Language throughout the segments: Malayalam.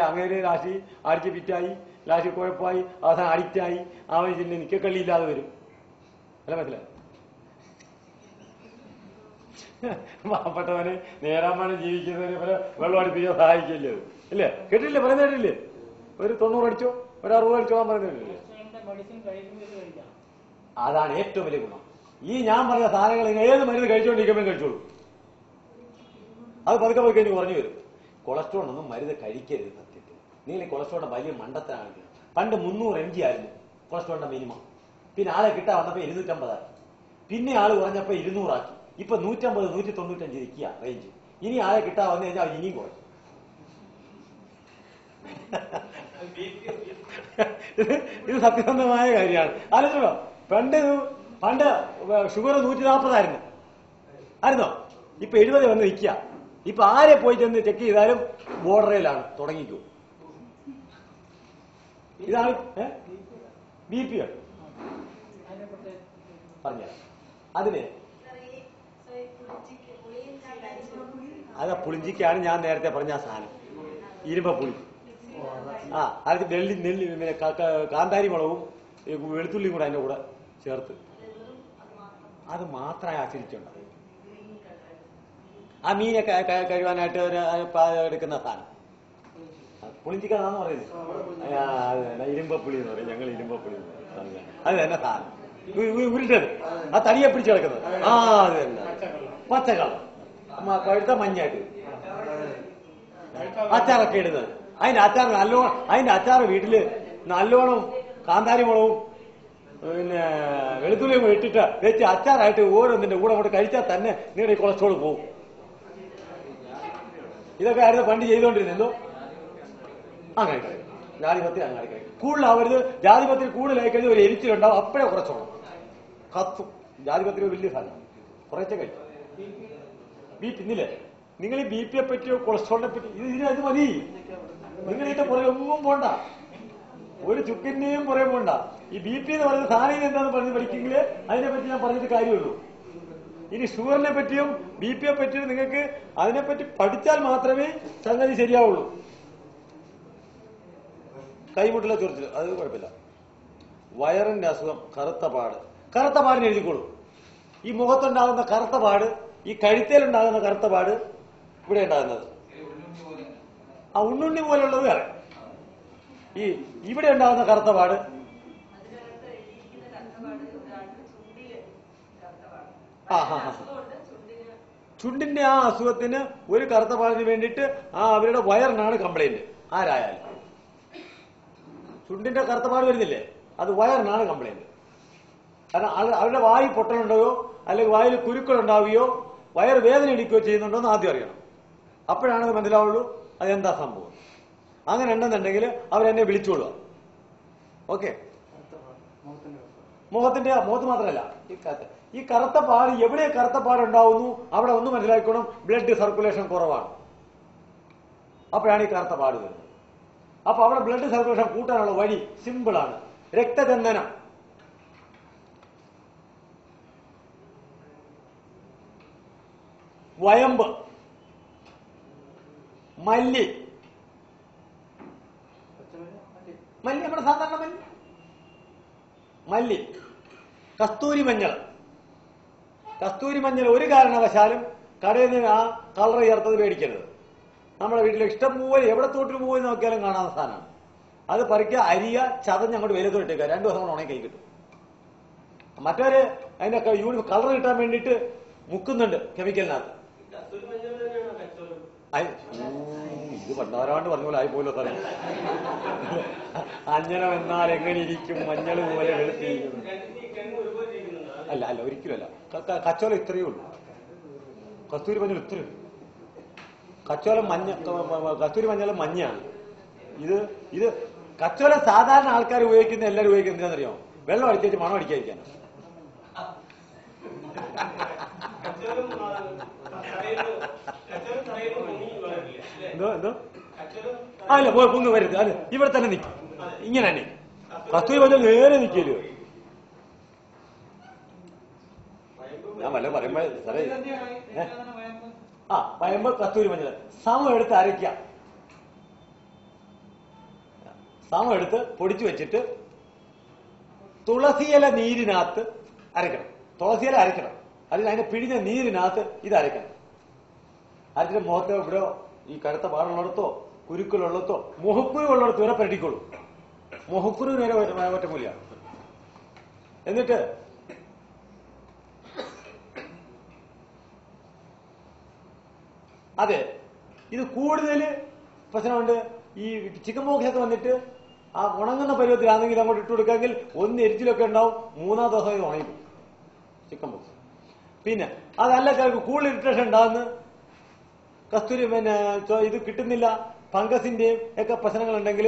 അങ്ങനെ രാശി അടിച്ച് പിറ്റായി, ലാശി കുഴപ്പമായി, അവസാനം അഡിക്റ്റായി, അവൻ ഇതിന്റെ നിക്കക്കള്ളിയില്ലാതെ വരും. അല്ല മനസ്സിലായി? പാവപ്പെട്ടവന് നേരാമാണ് ജീവിക്കുന്നതിന് പോലെ വെള്ളം അടുപ്പിക്കാൻ സഹായിക്കല്ലേ അത്, ഇല്ലേ? കേട്ടില്ലേ? പറയുന്ന കേട്ടില്ലേ? ഒരു 90 അടിച്ചോ, ഒരു 60 അടിച്ചോ പറയുന്നില്ലേ? അതാണ് ഏറ്റവും വലിയ ഗുണം. ഈ ഞാൻ പറഞ്ഞ സാധനങ്ങൾ ഏത് മരുന്ന് കഴിച്ചുകൊണ്ടിരിക്കുമ്പോൾ കഴിച്ചോളൂ. അത് പതുക്കെ പതുക്കെ എനിക്ക് പറഞ്ഞു വരും. കൊളസ്ട്രോളൊന്നും മരുന്ന് കഴിക്കരുത്. സത്യത്തിൽ നിങ്ങൾ ഈ കൊളസ്ട്രോളിന്റെ വലിയ മണ്ടത്താണ്. പണ്ട് 300 mg ആയിരുന്നു കൊളസ്ട്രോളിന്റെ മിനിമം. പിന്നെ ആളെ കിട്ടാൻ വന്നപ്പോ 250 ആക്കി. പിന്നെ ആള് കുറഞ്ഞപ്പോ 200 ആക്കി. ഇപ്പൊ 150, 195 ഇരിക്കുക റേഞ്ച്. ഇനി ആളെ കിട്ടാൻ വന്നു കഴിഞ്ഞാൽ ഇനിയും കുറയും. ഇത് സത്യസന്ധമായ കാര്യമാണ്. ആലോചിച്ചോ, പണ്ട് ഷുഗർ 140 ആയിരുന്നോ? ഇപ്പൊ 70 വന്ന് നിൽക്കുക. ഇപ്പൊ ആരെ പോയി ചെന്ന് ചെക്ക് ചെയ്താലും ബോർഡറിലാണ് തുടങ്ങിക്കൂ. ഇതാണ് BP പറഞ്ഞ അതിന്. അത് പുളിഞ്ചിക്കാണ് ഞാൻ നേരത്തെ പറഞ്ഞ ആ സാധനം, ഇരുമ്പപ്പുളി. അത് നെല്ലി പിന്നെ കാന്താരി മുളകും വെളുത്തുള്ളിയും കൂടെ അതിന്റെ കൂടെ ചേർത്ത് അത് മാത്രമേ ആചരിച്ചുണ്ടാവും. ആ മീനൊക്കെ കഴുകാനായിട്ട് എടുക്കുന്ന സാധനം പുളിഞ്ചിക്കാന്നാന്ന് പറയുന്നത്. ഇരുമ്പപ്പുളി എന്ന് പറയും, ഞങ്ങൾ ഇരുമ്പപ്പുളി എന്ന് പറയും. അത് തന്നെ സാധനം ഉരുട്ടത്, ആ തടിയെ പിടിച്ച് കിടക്കുന്നത്. അത് തന്നെ പച്ചക്കളം പഴുത്ത മഞ്ഞായിട്ട് അച്ചാറൊക്കെ ഇടുന്നത്. അതിന്റെ അച്ചാറ് വീട്ടില് നല്ലോണം കാന്താരി മുളകും പിന്നെ വെളുത്തുള്ളിയും ഇട്ടിട്ട് വെച്ച് അച്ചാറായിട്ട് ഓരോന്നിന്റെ കൂടെ അങ്ങോട്ട് കഴിച്ചാൽ തന്നെ നിങ്ങളുടെ കൊളസ്ട്രോൾ പോകും. ഇതൊക്കെ ആയിരുന്നു പണ്ട് ചെയ്തുകൊണ്ടിരുന്നല്ലോ. അങ്ങനെ കഴിക്കും ജാതിപത്രി, അങ്ങനെ കഴിക്കും. കൂടുതലാവരുത്. ജാതിപത്രി കൂടുതലായി കഴിഞ്ഞാൽ ഒരു എരിച്ചിലുണ്ടാവും, അപ്പോഴേ കുറച്ചോണം കത്തും. ജാതിപത്രി വലിയ സാധനം, കുറച്ചേ കഴിക്കും. പിന്നില്ലേ നിങ്ങൾ ഈ BP യെ പറ്റിയോ കൊളസ്ട്രോളിനെ പറ്റി ഇത് മതി. നിങ്ങൾ ഇതിന്റെ പുറകെ ഒന്നും പോണ്ട, ഒരു ചുക്കിന്റെയും പുറകെ പോണ്ട. ഈ BP എന്ന് പറയുന്ന സാധനം എന്താന്ന് പറഞ്ഞ് പഠിക്കെങ്കിൽ അതിനെപ്പറ്റി ഞാൻ പറഞ്ഞിട്ട് കാര്യമുള്ളൂ. ഇനി ഷുഗറിനെ പറ്റിയും BP യെ പറ്റിയും നിങ്ങൾക്ക് അതിനെപ്പറ്റി പഠിച്ചാൽ മാത്രമേ സംഗതി ശരിയാവുള്ളൂ. കൈമുട്ടിലെ ചൊറിച്ചിൽ അത് കുഴപ്പമില്ല. വയറിന്റെ അസുഖം, കറുത്ത പാടിന് എഴുതിക്കോളൂ. ഈ മുഖത്തുണ്ടാകുന്ന കറുത്ത പാട്, ഈ കഴുത്തേലുണ്ടാകുന്ന കറുത്ത പാട്, ഇവിടെ ഉണ്ടാകുന്നത് ആ ഉണ്ണുണ്ണി പോലുള്ളത് വേറെ. ഈ ഇവിടെ ഉണ്ടാകുന്ന കറുത്ത പാട് ചുണ്ടിന്റെ ആ അസുഖത്തിന് ഒരു കറുത്ത പാടിന് വേണ്ടിയിട്ട് അവരുടെ വയറിനാണ് കംപ്ലൈന്റ്. ആരായാലും ചുണ്ടിന്റെ കറുത്ത പാട് വരുന്നില്ലേ, അത് വയറിനാണ് കംപ്ലൈന്റ്. കാരണം അവരുടെ വായു പൊട്ടലുണ്ടാവുകയോ അല്ലെങ്കിൽ വായിൽ കുരുക്കളുണ്ടാവുകയോ വയറ് വേദന എടുക്കുകയോ ചെയ്യുന്നുണ്ടോ എന്ന് ആദ്യം അറിയണം. അപ്പോഴാണ് അത് മനസ്സിലാവുള്ളൂ അതെന്താ സംഭവം. അങ്ങനെ ഉണ്ടെന്നുണ്ടെങ്കിൽ അവരെന്നെ വിളിച്ചോളുക. ഓക്കെ. മുഖത്ത് മാത്രമല്ല, ഈ കറുത്ത പാട് എവിടെ കറുത്ത പാടുണ്ടാവുന്നു അവിടെ ഒന്ന് മനസ്സിലാക്കണം, ബ്ലഡ് സർക്കുലേഷൻ കുറവാണ്. അപ്പോഴാണ് ഈ കറുത്ത പാട് വരുന്നത്. അപ്പൊ അവിടെ ബ്ലഡ് സർക്കുലേഷൻ കൂട്ടാനുള്ള വഴി സിമ്പിളാണ്, രക്തചന്ദനം. വയമ്പ്, മല്ലി നമ്മുടെ സാധാരണ മല്ലി, കസ്തൂരി മഞ്ഞൾ ഒരു കാരണവശാലും കടയിൽ നിന്ന് ആ കളർ ചേർത്തത് മേടിക്കരുത്. നമ്മുടെ വീട്ടിൽ ഇഷ്ടംപോലെ എവിടെ തോട്ടിൽ പോയി നോക്കിയാലും കാണാവുന്ന സാധനമാണ്. അത് പറിക്കുക, അരിയ, ചതഞ്ഞ് അങ്ങോട്ട് വെയിലത്തോട്ടിട്ടേക്കുക. 2 ദിവസം കൊണ്ട് ഉണങ്ങി കൈ കിട്ടും. മറ്റവര് അതിന്റെ കളർ കിട്ടാൻ വേണ്ടിയിട്ട് മുക്കുന്നുണ്ട് കെമിക്കലിനകത്ത്. ഇത് പണ്ടാരാണ്ട് പറഞ്ഞ പോലെ ആയിപ്പോലോ സാറേ. അഞ്ജനം എന്നാൽ എങ്ങനെ ഇരിക്കും, മഞ്ഞൾ പോലെ വെളുത്തിരിക്കും. അല്ല ഒരിക്കലുമല്ല. കച്ചോലം ഇത്രയേ ഉള്ളൂ, കസ്തൂരി മഞ്ഞൾ ഇത്രയും. കസ്തൂരി മഞ്ഞൾ മഞ്ഞയാണ്. ഇത് കച്ചോലം സാധാരണ ആൾക്കാർ ഉപയോഗിക്കുന്ന, എല്ലാവരും ഉപയോഗിക്കുന്നത് എന്താണെന്നറിയാമോ? വെള്ളം അടിച്ചു മണം അടിക്കാതിരിക്കാനാണ്. എന്തോ അല്ല പൊങ്ങ് വരരുത്. അത് ഇവിടെ തന്നെ നിൽക്കും, ഇങ്ങനെ തന്നെ. കസ്തൂരി മഞ്ഞൾ നേരെ നിൽക്കല്ലോ. ഞാൻ വല്ല പറയുമ്പോ സാറേ വയമ്പ് കസ്തൂരി മഞ്ഞൾ സമം എടുത്ത് അരയ്ക്കാം. സമം എടുത്ത് പൊടിച്ചു വെച്ചിട്ട് തുളസിയില നീരിനകത്ത് അരയ്ക്കണം. തുളസിയില അരയ്ക്കണം. അതിന്റെ പിഴിഞ്ഞ നീരിനകത്ത് ഇത് അരയ്ക്കണം. അരച്ചിട്ട് മുഖത്തോ ഇവിടെയോ ഈ കറുത്ത പാടുള്ളിടത്തോ കുരുക്കളുള്ളതോ മുഹക്കുരു ഉള്ളിടത്ത് വരെ പരടിക്കോളൂ. മുഹക്കുരു നേരെ ഒറ്റമൂലിയാണ്. എന്നിട്ട് അതെ, ഇത് കൂടുതൽ പ്രശ്നമുണ്ട്. ഈ ചിക്കൻ പോക്സൊക്കെ വന്നിട്ട് ആ ഉണങ്ങുന്ന പരുവത്തിലാണെങ്കിൽ അങ്ങോട്ട് ഇട്ട് കൊടുക്കാമെങ്കിൽ ഒന്ന് എരിച്ചിലൊക്കെ ഉണ്ടാവും. മൂന്നാം ദിവസം ഇത് ഉണങ്ങിക്കും ചിക്കൻ പോക്സ്. പിന്നെ അതല്ല ചിലർക്ക് കൂടുതൽ ഇറിറ്റേഷൻ ഉണ്ടാകുന്ന കസ്തൂരി പിന്നെ ഇത് കിട്ടുന്നില്ല, ഫംഗസിന്റെയും ഒക്കെ പ്രശ്നങ്ങളുണ്ടെങ്കിൽ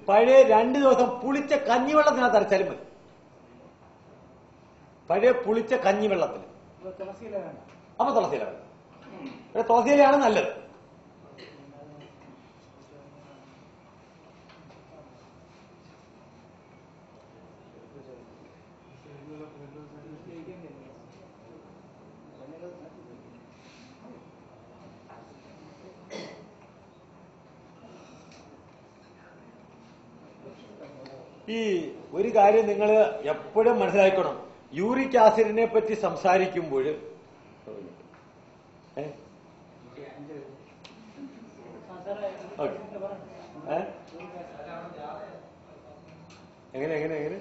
പഴയ 2 ദിവസം പുളിച്ച കഞ്ഞിവെള്ളത്തിനകത്ത് അരച്ചാലും മതി. പഴയ പുളിച്ച കഞ്ഞിവെള്ളത്തിൽ. അപ്പൊ തുളസിയില വേണം. തുളസിയിലയാണ് നല്ലത്. ഈ ഒരു കാര്യം നിങ്ങൾ എപ്പോഴും മനസ്സിലാക്കണം. യൂറിക് ആസിഡിനെ പറ്റി സംസാരിക്കുമ്പോൾ എങ്ങനെ എങ്ങനെ എങ്ങനെ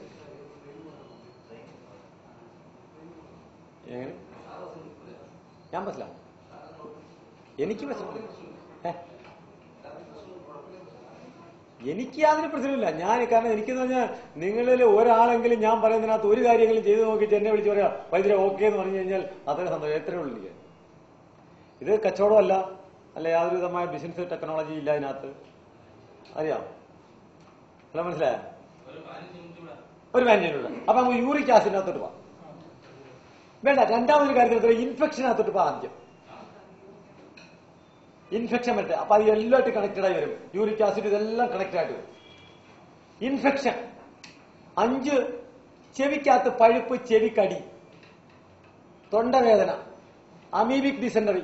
എങ്ങനെ ഞാൻ മനസ്സിലാവും. എനിക്ക് മനസ്സിലാവും. എനിക്ക് യാതൊരു പ്രശ്നമില്ല. കാരണം എനിക്കെന്ന് പറഞ്ഞാൽ നിങ്ങളിൽ ഒരാളെങ്കിലും ഞാൻ പറയുന്നതിനകത്ത് ഒരു കാര്യങ്ങളും ചെയ്തു നോക്കിയിട്ട് എന്നെ വിളിച്ച് പറയാം വൈദ്യുതി ഓക്കെ എന്ന് പറഞ്ഞു കഴിഞ്ഞാൽ അത്രയും സന്തോഷം. എത്രയേ ഉള്ളൂ എനിക്ക്. ഇത് കച്ചവടമല്ല, അല്ല യാതൊരു വിധമായ ബിസിനസ് ടെക്നോളജി ഇല്ല ഇതിനകത്ത്. അറിയാം. അല്ല മനസ്സിലായ ഒരു മാനേജറുണ്ട്. അപ്പൊ നമുക്ക് യൂറിക് ആസിഡിനകത്തോട്ട് പോവാം. വേണ്ട, രണ്ടാമതൊരു കാര്യത്തിൽ ഇൻഫെക്ഷനകത്തോട്ട് പോവാം. ആദ്യം ഇൻഫെക്ഷൻ പറ്റുക. അപ്പൊ അത് എല്ലായിട്ട് കണക്റ്റഡ് ആയി വരും. യൂറിക് ആസിഡ് ഇതെല്ലാം കണക്റ്റഡ് ആയിട്ട് വരും. ഇൻഫെക്ഷൻ 5 ചെവിക്കകത്ത് പഴുപ്പ്, ചെവിക്കടി, തൊണ്ടവേദന, അമീബിക് ഡിസെന്ററി,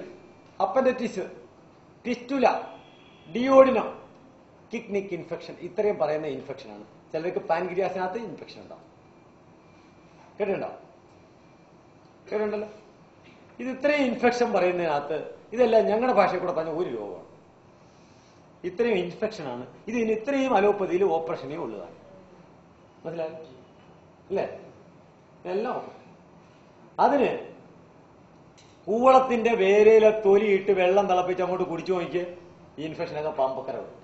അപ്പൻഡിറ്റിസ്, ഫിസ്റ്റുല, ഡിയോഡിനം, കിഡ്നിക് ഇൻഫെക്ഷൻ. ഇത്രയും പറയുന്ന ഇൻഫെക്ഷനാണ്. ചിലർക്ക് പാൻക്രിയാസിനകത്ത് ഇൻഫെക്ഷൻ ഉണ്ടാവും. കേട്ടിട്ടുണ്ടല്ലോ. ഇത് ഇത്രയും ഇൻഫെക്ഷൻ പറയുന്നതിനകത്ത് ഇതെല്ലാം ഞങ്ങളുടെ ഭാഷയിൽ കൂടെ പറഞ്ഞ ഒരു രോഗമാണ്. ഇത്രയും ഇൻഫെക്ഷനാണ്. ഇതിന് ഇത്രയും അലോപ്പതിയിൽ ഓപ്പറേഷനേ ഉള്ളതാണ്. മനസ്സിലായി അല്ലേ? എല്ലാം അതിന് കൂവളത്തിന്റെ വേരയിലെ തൊലിയിട്ട് വെള്ളം തിളപ്പിച്ച് അങ്ങോട്ട് കുടിച്ചു നോക്കിയേ, ഈ ഇൻഫെക്ഷനൊക്കെ പമ്പക്കര വരും.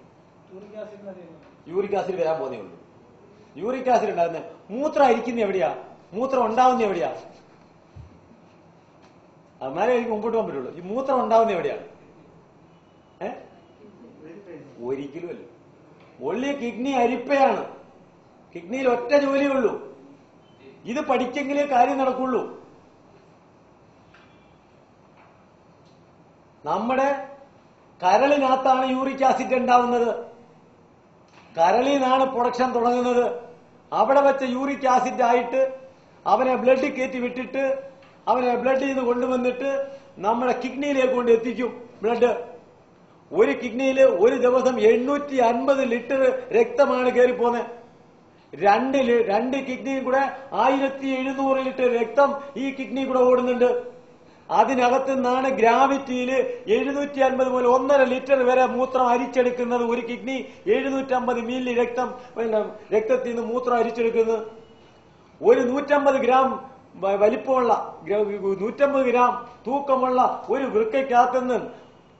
യൂറിക് ആസിഡ് വരാൻ പോകുന്നേ ഉള്ളൂ. യൂറിക് ആസിഡ് ഉണ്ടാകുന്ന മൂത്രം അരിക്കുന്ന എവിടെയാ? മൂത്രം ഉണ്ടാവുന്ന എവിടെയാ? എന്നാലേ എനിക്ക് മുമ്പോട്ട് പോകാൻ പറ്റുള്ളൂ. ഈ മൂത്രം ഉണ്ടാവുന്ന എവിടെയാണ്? ഒരിക്കലും അല്ല. Only kidney അരിപ്പയാണ്. കിഡ്നിയിൽ ഒറ്റ ജോലിയേ ഉള്ളൂ. ഇത് പഠിച്ചെങ്കിലേ കാര്യം നടക്കുള്ളൂ. നമ്മുടെ കരളിനകത്താണ് യൂറിക് ആസിഡ് ഉണ്ടാവുന്നത്. കരളിൽ നിന്നാണ് പ്രൊഡക്ഷൻ തുടങ്ങുന്നത്. അവിടെ വെച്ച യൂറിക് ആസിഡ് ആയിട്ട് അവനെ ബ്ലഡ് കയറ്റി വിട്ടിട്ട് അവനെ ബ്ലഡിൽ നിന്ന് കൊണ്ടുവന്നിട്ട് നമ്മുടെ കിഡ്നിയിലേക്ക് കൊണ്ട് എത്തിക്കും. ബ്ലഡ് ഒരു കിഡ്നിയിൽ ഒരു ദിവസം 850 ലിറ്റർ രക്തമാണ് കയറിപ്പോന്നെ. രണ്ട് കിഡ്നിയും കൂടെ 1700 ലിറ്റർ രക്തം ഈ കിഡ്നി കൂടെ ഓടുന്നുണ്ട്. അതിനകത്തു നിന്നാണ് ഗ്രാവിറ്റിയിൽ 750 മുതൽ 1.5 ലിറ്റർ വരെ മൂത്രം അരിച്ചെടുക്കുന്നത്. ഒരു കിഡ്നി 750 മില്ലി രക്തത്തിൽ നിന്ന് മൂത്രം അരിച്ചെടുക്കുന്നത്. ഒരു 150 ഗ്രാം വലിപ്പമുള്ള 150 ഗ്രാം തൂക്കമുള്ള ഒരു വൃക്കയ്ക്കകത്തുനിന്ന്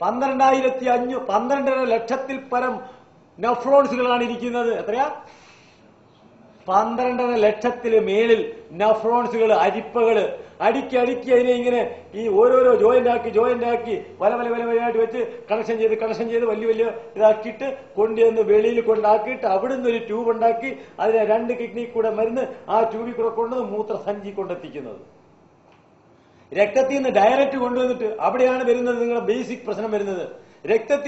12 ലക്ഷത്തിൽ പരം നെഫ്രോൺസുകളാണ് ഇരിക്കുന്നത്. എത്രയാ? 12 ലക്ഷത്തിന് മേളിൽ നെഫ്രോൺസുകൾ, അരിപ്പകള് അടുക്കി അതിനെ ഇങ്ങനെ ഈ ഓരോരോ ജോയിന്റ് ആക്കി വലയായിട്ട് വെച്ച് കണക്ഷൻ ചെയ്ത് വലിയ ഇതാക്കിയിട്ട് കൊണ്ടുവന്ന് വെളിയിൽ കൊണ്ടാക്കിയിട്ട് അവിടുന്ന് ഒരു ട്യൂബ് ഉണ്ടാക്കി അതിനെ 2 കിഡ്നി കൂടെ മരുന്ന് ആ ട്യൂബിൽ കൂടെ കൊണ്ടുവന്ന് മൂത്രസഞ്ചി കൊണ്ടെത്തിക്കുന്നത്. രക്തത്തിൽ നിന്ന് ഡയറക്റ്റ് കൊണ്ടുവന്നിട്ട് അവിടെയാണ് വരുന്നത് നിങ്ങളുടെ ബേസിക് പ്രശ്നം വരുന്നത്. രക്തത്തിൽ